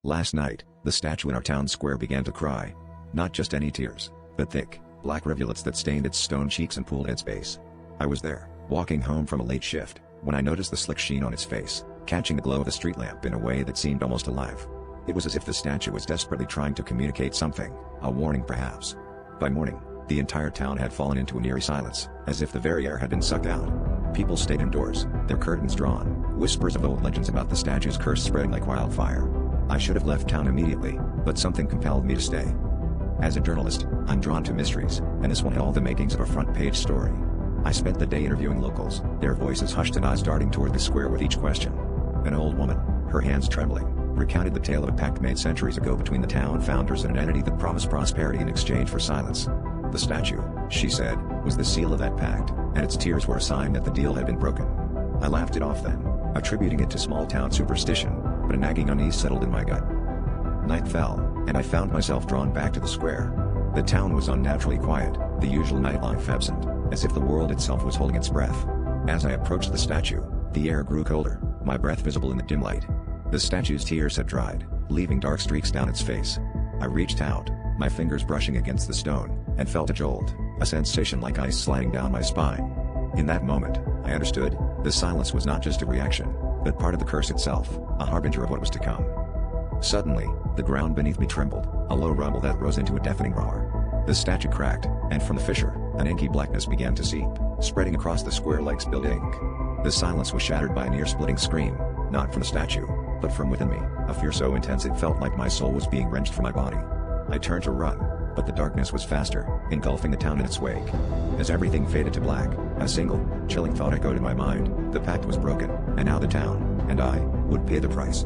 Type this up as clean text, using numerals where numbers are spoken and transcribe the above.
Last night, the statue in our town square began to cry. Not just any tears, but thick, black rivulets that stained its stone cheeks and pooled at its base. I was there, walking home from a late shift, when I noticed the slick sheen on its face, catching the glow of a street lamp in a way that seemed almost alive. It was as if the statue was desperately trying to communicate something, a warning perhaps. By morning, the entire town had fallen into an eerie silence, as if the very air had been sucked out. People stayed indoors, their curtains drawn, whispers of old legends about the statue's curse spreading like wildfire. I should have left town immediately, but something compelled me to stay. As a journalist, I'm drawn to mysteries, and this one had all the makings of a front-page story. I spent the day interviewing locals, their voices hushed and eyes darting toward the square with each question. An old woman, her hands trembling, recounted the tale of a pact made centuries ago between the town founders and an entity that promised prosperity in exchange for silence. The statue, she said, was the seal of that pact, and its tears were a sign that the deal had been broken. I laughed it off then, attributing it to small-town superstition, but a nagging unease settled in my gut. Night fell, and I found myself drawn back to the square. The town was unnaturally quiet, the usual nightlife absent, as if the world itself was holding its breath. As I approached the statue, the air grew colder, my breath visible in the dim light. The statue's tears had dried, leaving dark streaks down its face. I reached out, my fingers brushing against the stone, and felt a jolt, a sensation like ice sliding down my spine. In that moment, I understood, the silence was not just a reaction, but part of the curse itself, a harbinger of what was to come. Suddenly, the ground beneath me trembled, a low rumble that rose into a deafening roar. The statue cracked, and from the fissure, an inky blackness began to seep, spreading across the square like spilled ink. The silence was shattered by an ear-splitting scream, not from the statue, but from within me, a fear so intense it felt like my soul was being wrenched from my body. I turned to run, but the darkness was faster, engulfing the town in its wake. As everything faded to black, a single, chilling thought echoed in my mind: the pact was broken, and now the town, and I, would pay the price.